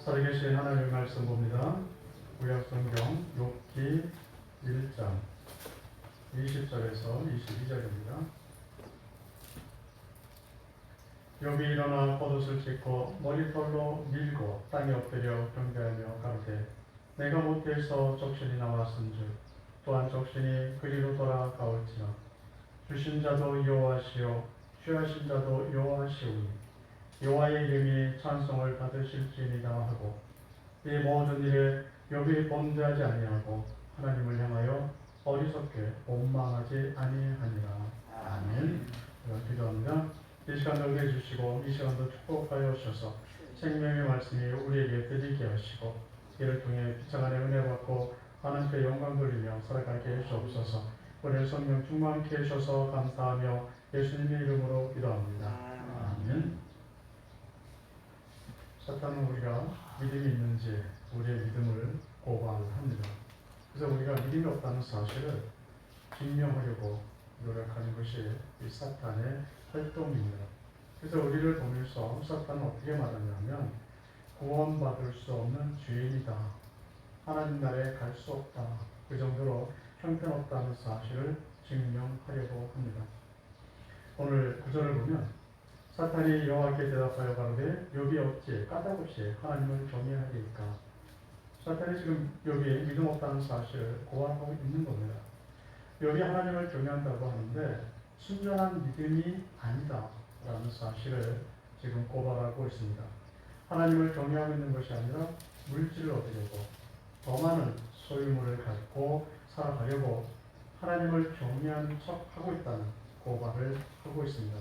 살아계신 하나님의 말씀 봅니다. 구약성경 욥기 1장 20절에서 22절입니다. 욥이 일어나 겉옷을 찢고 머리털로 밀고 땅에 엎드려 경배하며 가로되 내가 못해서 적신이 나왔은즉 또한 적신이 그리로 돌아가올지라. 주신 자도 여호와시요 취하신 자도 여호와시오니 여호와의 이름이 찬송을 받으실지니라 하고, 이 모든 일에 욥이 범죄하지 아니하고 하나님을 향하여 어리석게 원망하지 아니하니라. 아멘. 기도합니다. 이 시간도 은혜 주시고 이 시간도 축복하여 주셔서 생명의 말씀이 우리에게 드리게 하시고, 이를 통해 빛장 안에 은혜 받고 하나님께 영광 돌리며 살아가게 해주옵소서. 오늘 성령 충만케 해주셔서 감사하며 예수님의 이름으로 기도합니다. 아멘. 사탄은 우리가 믿음이 있는지 우리의 믿음을 고발합니다. 그래서 우리가 믿음이 없다는 사실을 증명하려고 노력하는 것이 이 사탄의 활동입니다. 그래서 우리를 보면서 사탄은 어떻게 말하냐면 구원받을 수 없는 죄인이다, 하나님 나라에 갈 수 없다, 그 정도로 형편없다는 사실을 증명하려고 합니다. 오늘 구절을 보면 사탄이 여호와께 대답하여 가로되 욥이 어찌 까닭없이 하나님을 경외하리이까. 사탄이 지금 욥이 믿음 없다는 사실을 고발하고 있는 겁니다. 욥이 하나님을 경외한다고 하는데 순전한 믿음이 아니다 라는 사실을 지금 고발하고 있습니다. 하나님을 경외하고 있는 것이 아니라 물질을 얻으려고 더 많은 소유물을 갖고 살아가려고 하나님을 경외하는 척하고 있다는 고발을 하고 있습니다.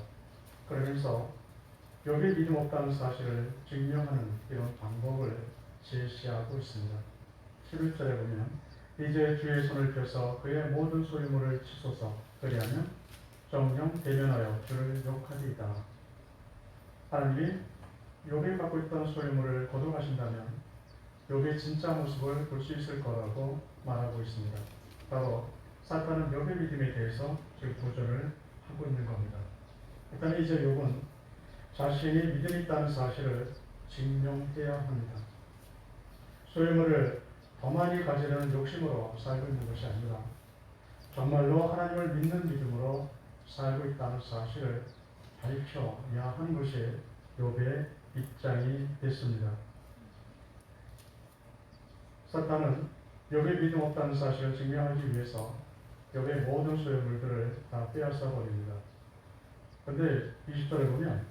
그러면서 욥이 믿음 없다는 사실을 증명하는 이런 방법을 제시하고 있습니다. 11절에 보면 이제 주의 손을 펴서 그의 모든 소유물을 치소서, 그리하면 정령 대면하여 주를 욕하리이다. 하나님이 욥이 갖고 있던 소유물을 거둬가신다면 욥의 진짜 모습을 볼 수 있을 거라고 말하고 있습니다. 바로 사탄은 욥의 믿음에 대해서 지금 도전을 하고 있는 겁니다. 일단 이제 욥은 자신이 믿음이 있다는 사실을 증명해야 합니다. 소유물을 더 많이 가지려는 욕심으로 살고 있는 것이 아니라 정말로 하나님을 믿는 믿음으로 살고 있다는 사실을 밝혀야 하는 것이 욥의 입장이 됐습니다. 사탄은 욥의 믿음 없다는 사실을 증명하기 위해서 욥의 모든 소유물들을 다 빼앗아 버립니다. 그런데 20절에 보면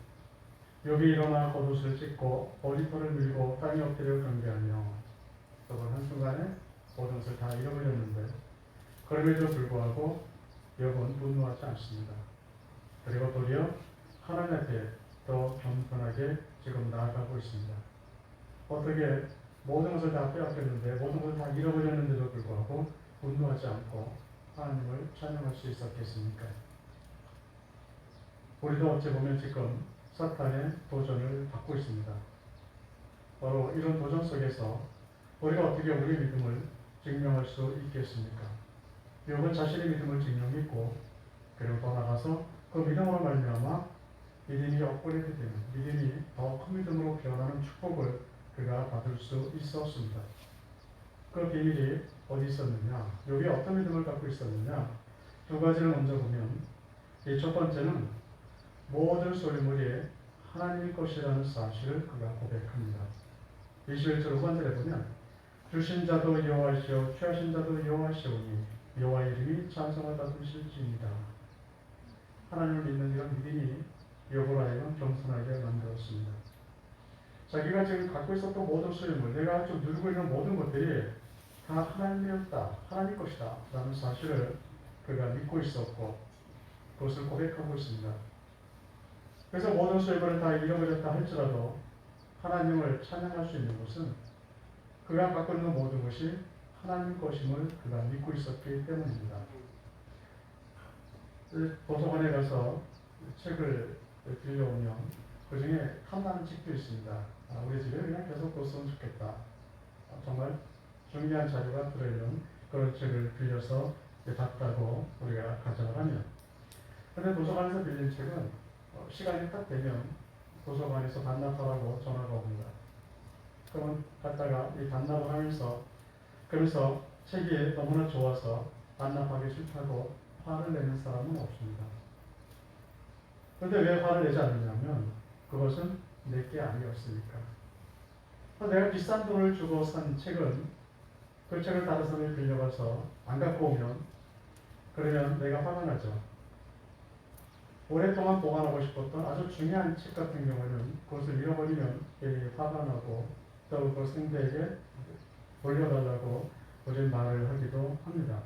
욥이 일어나 겉옷을 찢고 머리털을 밀고 땅에 엎드려 경배하며, 여러분 한순간에 모든 것을 다 잃어버렸는데 그럼에도 불구하고 욥은 분노하지 않습니다. 그리고 도리어 하나님 앞에 더 겸손하게 지금 나아가고 있습니다. 어떻게 모든 것을 다 빼앗겼는데 모든 것을 다 잃어버렸는데도 불구하고 분노하지 않고 하나님을 찬양할 수 있었겠습니까? 우리도 어찌 보면 지금 사탄의 도전을 받고 있습니다. 바로 이런 도전 속에서 우리가 어떻게 우리의 믿음을 증명할 수 있겠습니까? 욥은 자신의 믿음을 증명했고, 그리고 더 나아가서 그 믿음으로 말미암아 믿음이 업그레이드되는, 믿음이 더 큰 믿음으로 변하는 축복을 그가 받을 수 있었습니다. 그 비밀이 어디 있었느냐? 욥이 어떤 믿음을 갖고 있었느냐? 두 가지를 먼저 보면, 이 첫 번째는 모든 소유물이 하나님의 것이라는 사실을 그가 고백합니다. 21절 후반절에 보면 주신 자도 여호와시오 취하신 자도 여호와시오니 여호와의 이름이 찬송을 받으실지니라. 하나님을 믿는 이런 믿음이 욥으로 하여금 겸손하게 만들었습니다. 자기가 지금 갖고 있었던 모든 소유물, 내가 좀 누리고 있는 모든 것들이 다 하나님이었다, 하나님 것이다 라는 사실을 그가 믿고 있었고 그것을 고백하고 있습니다. 그래서 모든 소유물을 다 잃어버렸다 할지라도 하나님을 찬양할 수 있는 것은 그가 갖고 있는 모든 것이 하나님 것임을 그가 믿고 있었기 때문입니다. 도서관에 가서 책을 빌려오면 그 중에 탐나는 책도 있습니다. 우리 집에 그냥 계속 뒀으면 좋겠다. 정말 중요한 자료가 들어있는 그런 책을 빌려서 봤다고 우리가 가정을 하면, 그런데 도서관에서 빌린 책은 시간이 딱 되면 도서관에서 반납하라고 전화가 옵니다. 그러면 갖다가 이 반납을 하면서 그래서 책이 너무나 좋아서 반납하기 싫다고 화를 내는 사람은 없습니다. 그런데 왜 화를 내지 않느냐면 그것은 내게 아니었으니까. 내가 비싼 돈을 주고 산 책은 그 책을 다른 사람이 빌려가서 안 갖고 오면 그러면 내가 화가 나죠. 오랫동안 보관하고 싶었던 아주 중요한 책 같은 경우는 그것을 잃어버리면 화가 나고 또 그걸 상대에게 돌려달라고 우리 말을 하기도 합니다.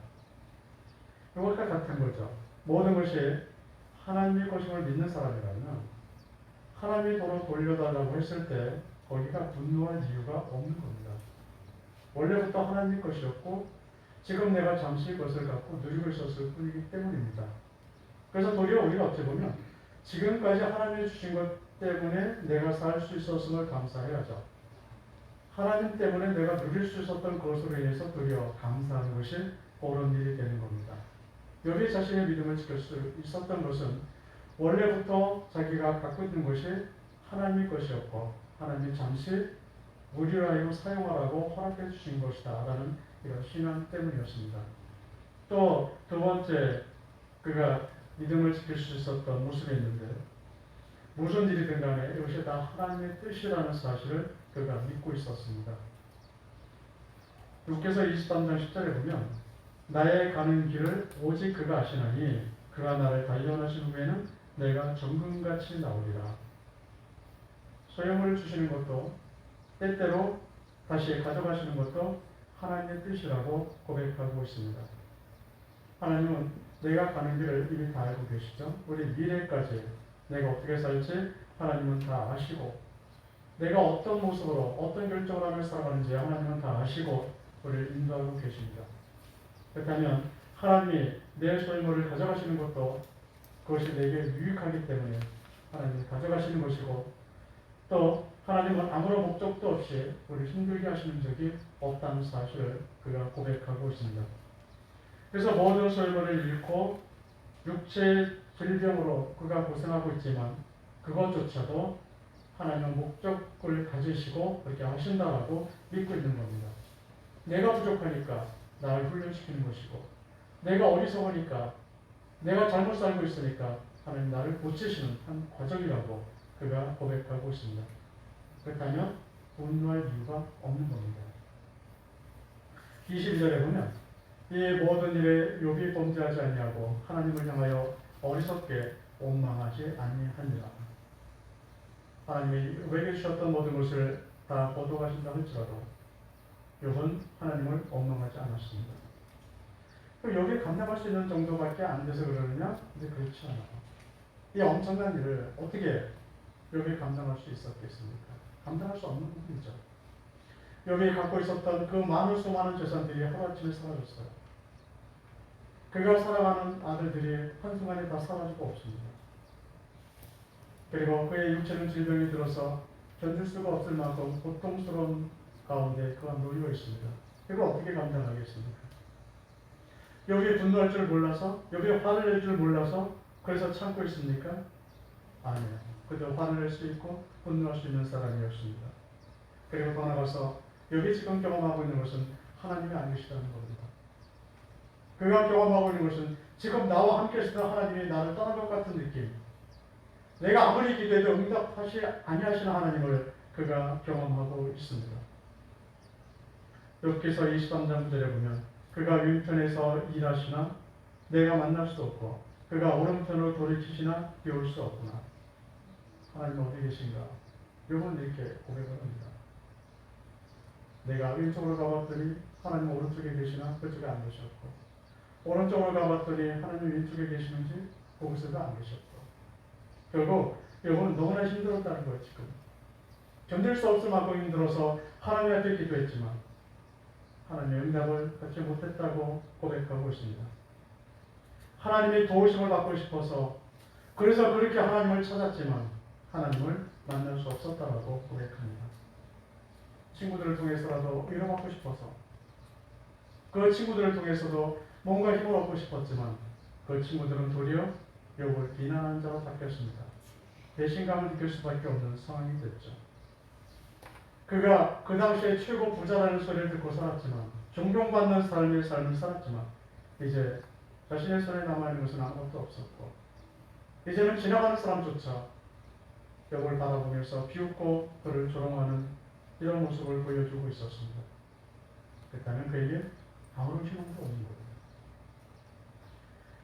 이것과 같은 거죠. 모든 것이 하나님의 것임을 믿는 사람이라면 하나님이 돈을 돌려달라고 했을 때 거기가 분노할 이유가 없는 겁니다. 원래부터 하나님의 것이었고 지금 내가 잠시 그것을 갖고 누리고 있었을 뿐이기 때문입니다. 그래서 도리어 우리가 어떻게 보면 지금까지 하나님이 주신 것 때문에 내가 살 수 있었음을 감사해야죠. 하나님 때문에 내가 누릴 수 있었던 것으로 인해서 도리어 감사하는 것이 옳은 일이 되는 겁니다. 욥이 자신의 믿음을 지킬 수 있었던 것은 원래부터 자기가 갖고 있는 것이 하나님의 것이었고 하나님이 잠시 무료하여 사용하라고 허락해 주신 것이다 라는 이런 신앙 때문이었습니다. 또 두 번째 그가 믿음을 지킬 수 있었던 모습이 있는데 무슨 일이든 간에 이것이 다 하나님의 뜻이라는 사실을 그가 믿고 있었습니다. 욥기서 23장 10절에 보면 나의 가는 길을 오직 그가 아시나니 그가 나를 단련하신 후에는 내가 정금같이 나오리라. 소용을 주시는 것도 때때로 다시 가져가시는 것도 하나님의 뜻이라고 고백하고 있습니다. 하나님은 내가 가는 길을 이미 다 알고 계시죠. 우리 미래까지 내가 어떻게 살지 하나님은 다 아시고 내가 어떤 모습으로 어떤 결정을 하며 살아가는지 하나님은 다 아시고 우리를 인도하고 계십니다. 그렇다면 하나님이 내 소유물을 가져가시는 것도 그것이 내게 유익하기 때문에 하나님이 가져가시는 것이고 또 하나님은 아무런 목적도 없이 우리를 힘들게 하시는 적이 없다는 사실을 그가 고백하고 있습니다. 그래서 모든 소유물을 잃고 육체의 질병으로 그가 고생하고 있지만 그것조차도 하나님은 목적을 가지시고 그렇게 하신다라고 믿고 있는 겁니다. 내가 부족하니까 나를 훈련시키는 것이고 내가 어리석으니까 내가 잘못 살고 있으니까 하나님 나를 고치시는 한 과정이라고 그가 고백하고 있습니다. 그렇다면 분노할 이유가 없는 겁니다. 22절에 보면 이 모든 일에 욥이 범죄하지 아니하고 하나님을 향하여 어리석게 원망하지 아니하니라. 하나님이 욥에게 주셨던 모든 것을 다 거둬가신다 할지라도 욥은 하나님을 원망하지 않았습니다. 욥이 감당할 수 있는 정도밖에 안 돼서 그러느냐? 근데 그렇지 않아요. 이 엄청난 일을 어떻게 욥이 감당할 수 있었겠습니까? 감당할 수 없는 부분이죠. 욥이 갖고 있었던 그 많은 수많은 재산들이 하루아침에 사라졌어요. 그가 살아가는 아들들이 한순간에 다 사라지고 없습니다. 그리고 그의 육체는 질병이 들어서 견딜 수가 없을 만큼 고통스러운 가운데 그가 놓여 있습니다. 이걸 어떻게 감당하겠습니까? 욥이 분노할 줄 몰라서, 욥이 화를 낼 줄 몰라서 그래서 참고 있습니까? 아니에요. 그저 화를 낼 수 있고 분노할 수 있는 사람이었습니다. 그리고 더 나아가서 욥이 지금 경험하고 있는 것은 하나님이 아니시라는 겁니다. 그가 경험하고 있는 것은 지금 나와 함께 있으면 하나님이 나를 떠난 것 같은 느낌. 내가 아무리 기도해도 응답하시 아니하시는 하나님을 그가 경험하고 있습니다. 욥기서 23장 9절에 보면 그가 왼편에서 일하시나 내가 만날 수 없고 그가 오른편으로 돌이키시나 비울 수 없구나. 하나님 어디 계신가? 욥은 이렇게 고백을 합니다. 내가 왼쪽으로 가봤더니 하나님 오른쪽에 계시나 그쪽에 안 계셨고 오른쪽으로 가봤더니 하나님 왼쪽에 계시는지 그곳에도 안 계셨고 결국 욥은 너무나 힘들었다는 거예요. 지금 견딜 수 없을 만큼 힘들어서 하나님 앞에 기도했지만 하나님의 응답을 받지 못했다고 고백하고 있습니다. 하나님의 도우심을 받고 싶어서 그래서 그렇게 하나님을 찾았지만 하나님을 만날 수 없었다라고 고백합니다. 친구들을 통해서라도 위로받고 싶어서 그 친구들을 통해서도 뭔가 힘을 얻고 싶었지만 그 친구들은 도리어 욥을 비난하는 자로 바뀌었습니다. 배신감을 느낄 수밖에 없는 상황이 됐죠. 그가 그 당시에 최고 부자라는 소리를 듣고 살았지만, 존경받는 삶을 살았지만, 이제 자신의 손에 남아있는 것은 아무것도 없었고, 이제는 지나가는 사람조차 벽을 바라보면서 비웃고 그를 조롱하는 이런 모습을 보여주고 있었습니다. 그렇다면 그에게 아무런 희망도 없는 거예요.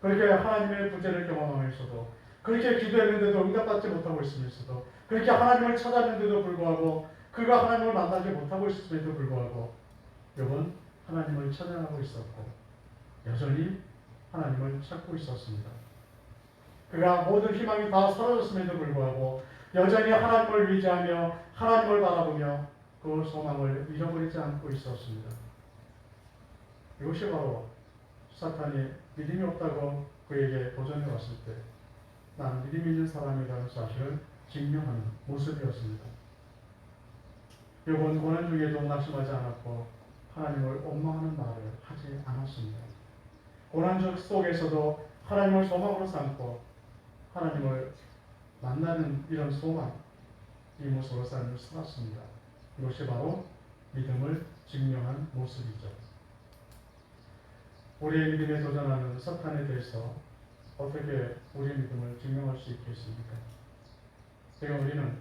그렇게 하나님의 부재를 경험하면서도, 그렇게 기도했는데도 응답받지 못하고 있으면서도, 그렇게 하나님을 찾았는데도 불구하고 그가 하나님을 만나지 못하고 있음에도 불구하고 욥은 하나님을 찬양하고 있었고 여전히 하나님을 찾고 있었습니다. 그가 모든 희망이 다 사라졌음에도 불구하고 여전히 하나님을 의지하며 하나님을 바라보며 그 소망을 잃어버리지 않고 있었습니다. 이것이 바로 사탄이 믿음이 없다고 그에게 도전해 왔을 때 나는 믿음 있는 사람이라는 사실을 증명하는 모습이었습니다. 욥은 고난 중에도 낙심하지 않았고 하나님을 원망하는 말을 하지 않았습니다. 고난 속에서도 하나님을 소망으로 삼고 하나님을 만나는 이런 소망, 이 모습으로 삶을 살았습니다. 이것이 바로 믿음을 증명한 모습이죠. 우리의 믿음에 도전하는 사탄에 대해서 어떻게 우리의 믿음을 증명할 수 있겠습니까? 지금 우리는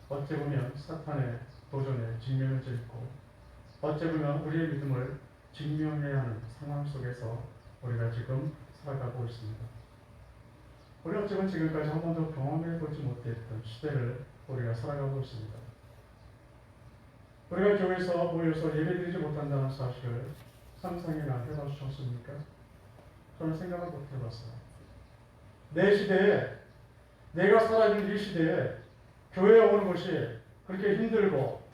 어찌 보면 사탄의 도전에 직면해져 있고 어찌 보면 우리의 믿음을 증명해야 하는 상황 속에서 우리가 지금 살아가고 있습니다. 우리가 어찌 보면 지금까지 한 번도 경험해보지 못했던 시대를 우리가 살아가고 있습니다. 우리가 교회에서 모여서 예배드리지 못한다는 사실을 상상이나 해보셨습니까? 저는 생각을 못 해봤어요. 내 시대에, 내가 살아있는 이 시대에 교회에 오는 것이 그렇게 힘들고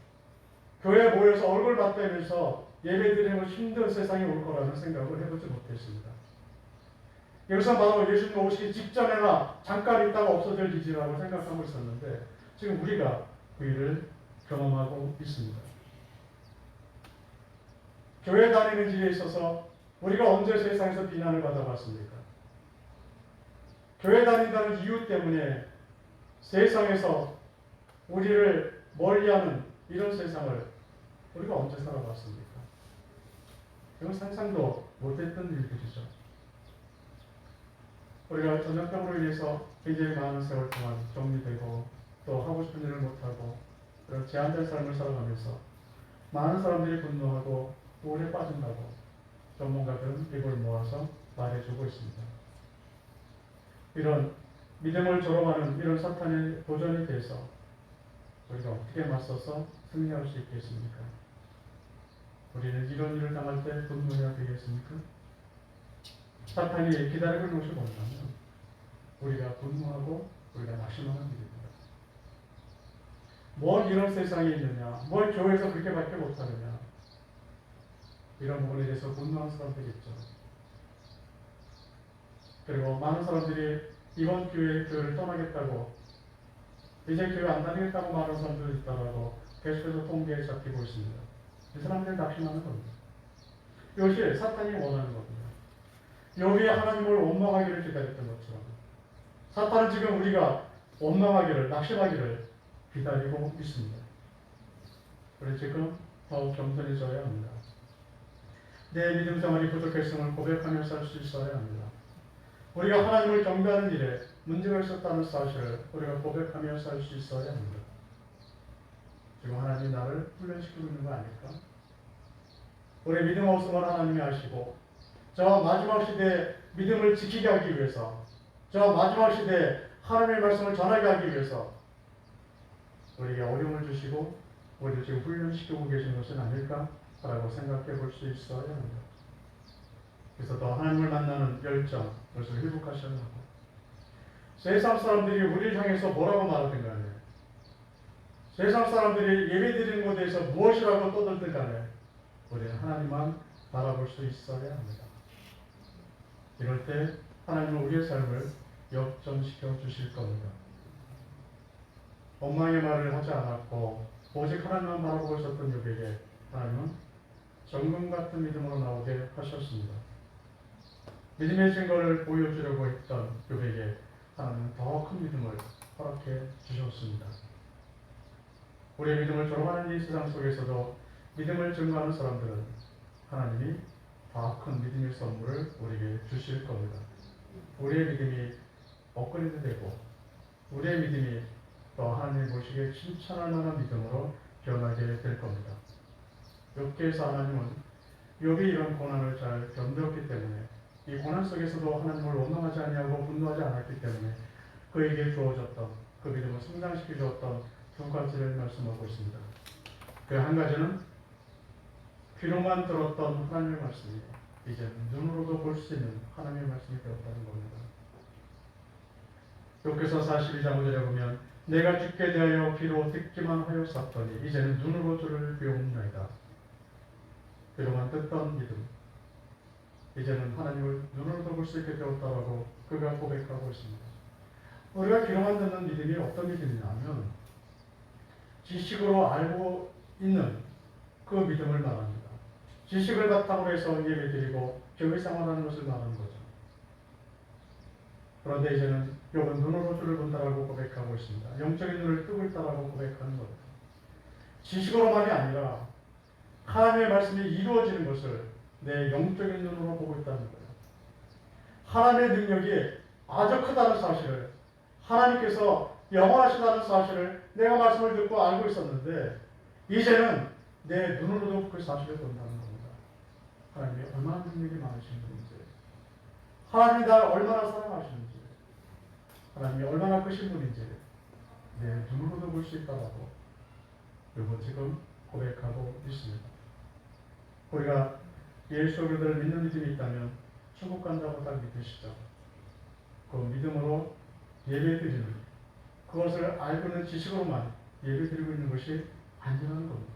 교회에 모여서 얼굴 맞대면서 예배드리는 것이 힘든 세상이 올 거라는 생각을 해보지 못했습니다. 여기서 바로 예수님 오시기 직전에나 잠깐 있다가 없어질 일이라고 생각하고 있었는데 지금 우리가 그 일을 경험하고 있습니다. 교회 다니는 일에 있어서 우리가 언제 세상에서 비난을 받아봤습니까? 교회 다닌다는 이유 때문에 세상에서 우리를 멀리하는 이런 세상을 우리가 언제 살아봤습니까? 이건 상상도 못했던 일들이죠. 우리가 전염병으로 인해서 굉장히 많은 세월 동안 격리되고 또 하고 싶은 일을 못하고 그런 제한된 삶을 살아가면서 많은 사람들이 분노하고 우울에 빠진다고 전문가들은 이걸 모아서 말해주고 있습니다. 이런 믿음을 조롱하는 이런 사탄의 도전에 대해서 우리가 어떻게 맞서서 승리할 수 있겠습니까? 우리는 이런 일을 당할 때 분노해야 되겠습니까? 사탄이 기다리고 있는 것이 뭔가면 우리가 분노하고 우리가 낙심하는 일입니다. 뭘 이런 세상에 있느냐, 뭘 교회에서 그렇게밖에 못하느냐, 이런 부분에 대해서 분노하는 사람들이 있죠. 그리고 많은 사람들이 이번 교회를 떠나겠다고, 이제 교회 안 다니겠다고 말하는 사람들도 있다고 계속해서 통계에 잡히고 있습니다. 이 사람들이 낙심하는 겁니다. 이것이 사탄이 원하는 겁니다. 욥이 하나님을 원망하기를 기다렸던 것처럼 사탄은 지금 우리가 원망하기를, 낙심하기를 기다리고 있습니다. 그래서 지금 더욱 겸손해져야 합니다. 내 믿음 생활이 부족했음을 고백하며 살 수 있어야 합니다. 우리가 하나님을 경배하는 일에 문제가 있었다는 사실을 우리가 고백하며 살 수 있어야 합니다. 지금 하나님이 나를 훈련시키고 있는 거 아닐까? 우리의 믿음 없음을 하나님이 아시고 저 마지막 시대에 믿음을 지키게 하기 위해서, 저 마지막 시대에 하나님의 말씀을 전하게 하기 위해서 우리에게 어려움을 주시고 우리를 지금 훈련시키고 계신 것은 아닐까라고 생각해 볼 수 있어야 합니다. 그래서 더 하나님을 만나는 열정, 그것을 회복하셔야 하고 세상 사람들이 우리를 향해서 뭐라고 말하든 간에, 세상 사람들이 예배드리는 것에 대해서 무엇이라고 떠들든 간에 우리는 하나님만 바라볼 수 있어야 합니다. 이럴 때 하나님은 우리의 삶을 역전시켜 주실 겁니다. 원망의 말을 하지 않았고 오직 하나님만 바라보고 있었던 욥에게 하나님은 정금 같은 믿음으로 나오게 하셨습니다. 믿음의 증거를 보여주려고 했던 욥에게 하나님은 더 큰 믿음을 허락해 주셨습니다. 우리의 믿음을 졸업하는 이 세상 속에서도 믿음을 증거하는 사람들은 하나님이 더 큰 믿음의 선물을 우리에게 주실 겁니다. 우리의 믿음이 업그레이드 되고 우리의 믿음이 또 하나님 보시기에 칭찬할 만한 믿음으로 변하게 될 겁니다. 욥기에서 하나님은 욥이 이런 고난을 잘 견뎠기 때문에 이 고난 속에서도 하나님을 원망하지 아니하고 분노하지 않았기 때문에 그에게 주어졌던 그 믿음을 성장시켜 주었던 두 가지를 말씀하고 있습니다. 그 한 가지는 귀로만 들었던 하나님의 말씀이 이제 눈으로도 볼 수 있는 하나님의 말씀이 되었다는 겁니다. 욥기서 42장 5절에 보면 내가 죽게 대하여 귀로 듣기만 하였었더니 이제는 눈으로 주를 배움나이다. 귀로만 듣던 믿음 이제는 하나님을 눈으로도 볼 수 있게 되었다라고 그가 고백하고 있습니다. 우리가 귀로만 듣는 믿음이 어떤 믿음이냐면 지식으로 알고 있는 그 믿음을 말합니다. 지식을 바탕으로 해서 예배드리고 교회 생활하는 것을 말하는 거죠. 그런데 이제는 욥은 눈으로 주를 본다라고 고백하고 있습니다. 영적인 눈을 뜨고 있다라고 고백하는 겁니다. 지식으로만이 아니라 하나님의 말씀이 이루어지는 것을 내 영적인 눈으로 보고 있다는 거예요. 하나님의 능력이 아주 크다는 사실을 하나님께서 영원하시다는 사실을 내가 말씀을 듣고 알고 있었는데 이제는 내 눈으로도 그 사실을 본다는 겁니다. 하나님이 얼마나 능력이 많으신 분인지 하나님이 나를 얼마나 사랑하시는지 하나님이 얼마나 크신 분인지 내 눈으로도 볼 수 있다라고 여러분 지금 고백하고 있습니다. 우리가 예수 그리스도를 믿는 믿음이 있다면 천국 간다고 딱 믿으시죠. 그 믿음으로 예배드리는 그것을 알고 있는 지식으로만 예배드리고 있는 것이 아니라는 겁니다.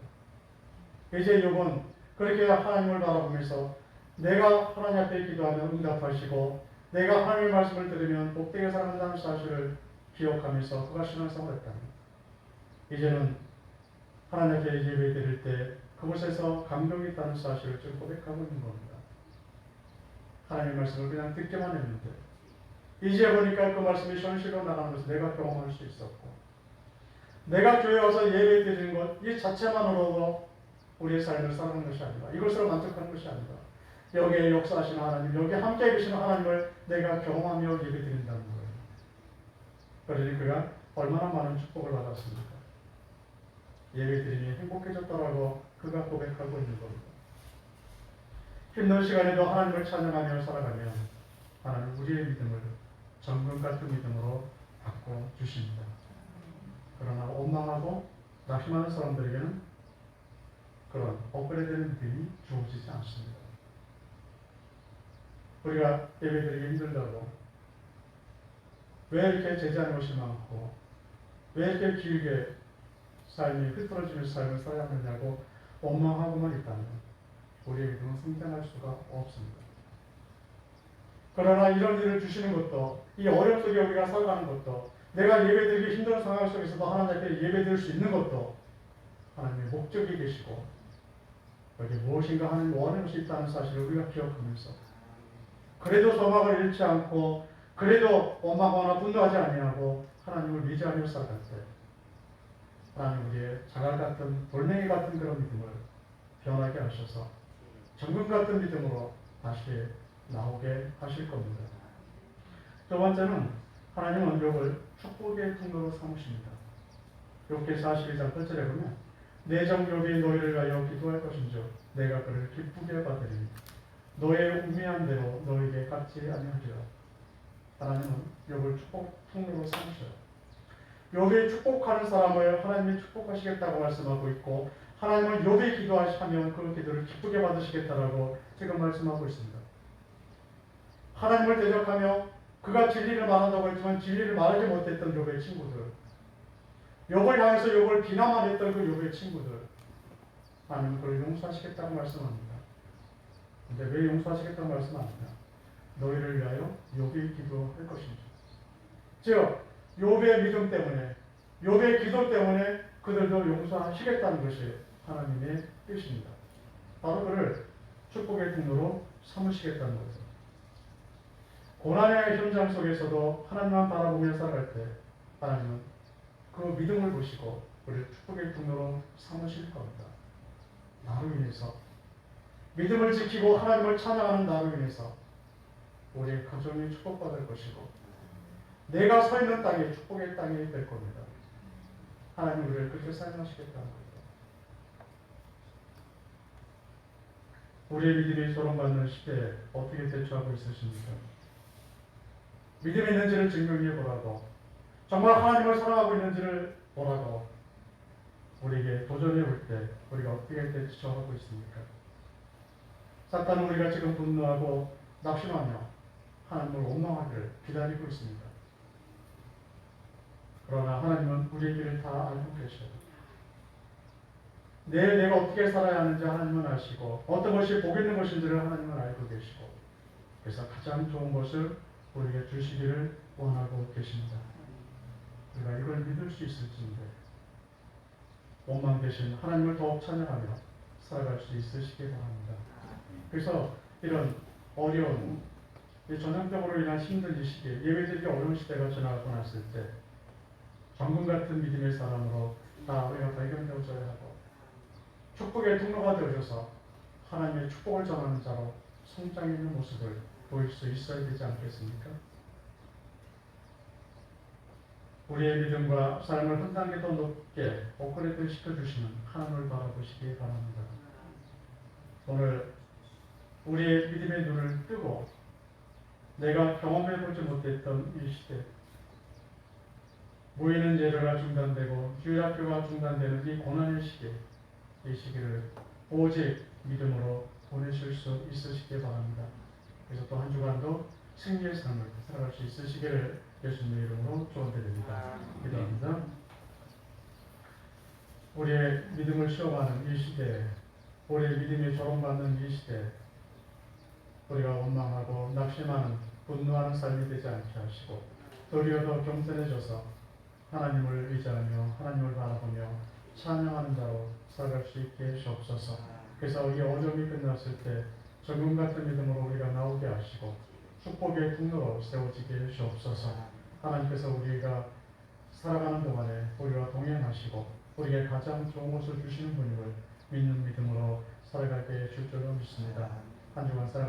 이제 욥은 그렇게 하나님을 바라보면서 내가 하나님 앞에 기도하면 응답하시고 내가 하나님의 말씀을 들으면 복되게 살아간다는 사실을 기억하면서 그가 신앙생활을 했다면 이제는 하나님 앞에 예배 드릴 때 그곳에서 감동이 있다는 사실을 지금 고백하고 있는 겁니다. 하나님의 말씀을 그냥 듣기만 했는데 이제 보니까 그 말씀이 현실로 나가는 것을 내가 경험할 수 있었고 내가 교회 와서 예배 드리는 것 이 자체만으로도 우리의 삶을 살아가는 것이 아니라 이것으로 만족하는 것이 아니라 여기에 역사하시는 하나님, 여기 함께 계시는 하나님을 내가 경험하며 예배 드린다는 거예요. 그러니 그가 얼마나 많은 축복을 받았습니까? 예배 드림이 행복해졌다라고 그가 고백하고 있는 겁니다. 힘든 시간에도 하나님을 찬양하며 살아가면 하나님 우리의 믿음을 정금 같은 믿음으로 바꿔주십니다. 그러나 원망하고 낙심하는 사람들에게는 그런 업그레이드된 믿음이 주어지지 않습니다. 우리가 예배드리기 힘들다고 왜 이렇게 제자하는 것이 많고 왜 이렇게 길게 삶이 흐트러지는 삶을 살아야 하느냐고 원망하고만 있다면 우리의 믿음은 성장할 수가 없습니다. 그러나 이런 일을 주시는 것도 이 어려움 속에 우리가 살아가는 것도 내가 예배드리기 힘든 상황 속에서도 하나님께 예배드릴 수 있는 것도 하나님의 목적이 계시고 여기 무엇인가 하나님 원하는 것이 있다는 사실을 우리가 기억하면서 그래도 소망을 잃지 않고 그래도 원망하거나 분노하지 아니하고 하나님을 의지하며 살아갈 때 하나님 우리의 자갈 같은 돌멩이 같은 그런 믿음을 변하게 하셔서 정금 같은 믿음으로 다시 나오게 하실 겁니다. 두 번째는 하나님은 욥을 축복의 통로로 삼으십니다. 욥기 42장 8절에 보면 내 종 욥이 너희를 위하여 기도할 것인즉 내가 그를 기쁘게 받으리니 너의 우매한 대로 너에게 갚지 아니하리라. 하나님은 욥을 축복 통로로 삼으셔요. 욥이 축복하는 사람을 하나님이 축복하시겠다고 말씀하고 있고 하나님은 욥이 기도하시면 그 기도를 기쁘게 받으시겠다라고 지금 말씀하고 있습니다. 하나님을 대적하며 그가 진리를 말한다고 했지만 진리를 말하지 못했던 욥의 친구들, 욥을 향해서 욥을 비난만 했던 그 욥의 친구들, 하나님은 그를 용서하시겠다고 말씀합니다. 근데 왜 용서하시겠다고 말씀하느냐? 너희를 위하여 욥이 기도할 것입니다. 즉 욥의 믿음 때문에 욥의 기도 때문에 그들도 용서하시겠다는 것이 하나님의 뜻입니다. 바로 그를 축복의 통로로 삼으시겠다는 거죠. 고난의 현장 속에서도 하나님만 바라보며 살아갈 때 하나님은 그 믿음을 보시고 우리를 축복의 통로로 삼으실 겁니다. 나로 인해서 믿음을 지키고 하나님을 찬양하는 나로 인해서 우리의 가정이 축복받을 것이고 내가 서 있는 땅이 축복의 땅이 될 겁니다. 하나님 우리를 그렇게 사용하시겠다는 겁니다. 우리의 믿음이 조롱받는 시대에 어떻게 대처하고 있으십니까? 믿음이 있는지를 증명해 보라고, 정말 하나님을 사랑하고 있는지를 보라고 우리에게 도전해 올 때 우리가 어떻게 대처하고 있습니까? 사탄은 우리가 지금 분노하고 낙심하며 하나님을 원망하기를 기다리고 있습니다. 그러나 하나님은 우리의 길을 다 알고 계셔요. 내일 내가 어떻게 살아야 하는지 하나님은 아시고 어떤 것이 복 있는 것인지를 하나님은 알고 계시고 그래서 가장 좋은 것을 우리에게 주시기를 원하고 계십니다. 우리가 이걸 믿을 수 있을지인데 원망되신 하나님을 더욱 찬양하며 살아갈 수 있으시기 바랍니다. 그래서 이런 어려운 전형적으로 인한 힘든 이 시기에 예배드리기 어려운 시대가 지나고 났을 때 정금 같은 믿음의 사람으로 다 우리가 발견되어져야 하고 축복의 통로가 되어져서 하나님의 축복을 전하는 자로 성장 있는 모습을 보일 수 있어야 되지 않겠습니까? 우리의 믿음과 삶을 한 단계 더 높게 업그레이드 시켜주시는 하나님을 바라보시기 바랍니다. 오늘 우리의 믿음의 눈을 뜨고 내가 경험해보지 못했던 이 시대, 모이는 예배가 중단되고 주일학교가 중단되는 이 고난의 시기, 이 시기를 오직 믿음으로 보내실 수 있으시기 바랍니다. 그래서 또 한 주간도 승리의 삶을 살아갈 수 있으시기를 예수님의 이름으로 축원드립니다. 기도합니다. 우리의 믿음을 시험하는 이 시대에, 우리의 믿음이 조롱받는 이 시대에 우리가 원망하고 낙심하는 분노하는 삶이 되지 않게 하시고 도리어 더 겸손해져서 하나님을 의지하며 하나님을 바라보며 찬양하는 자로 살아갈 수 있게 해주옵소서. 그래서 이 어려움이 끝났을 때 정금 같은 믿음으로 우리가 나오게 하시고 축복의 통로로 세워지게 해주옵소서. 하나님께서 우리가 살아가는 동안에 우리와 동행하시고 우리에게 가장 좋은 것을 주시는 분임을 믿는 믿음으로 살아가게 해줄 줄로 믿습니다. 한 주간 살아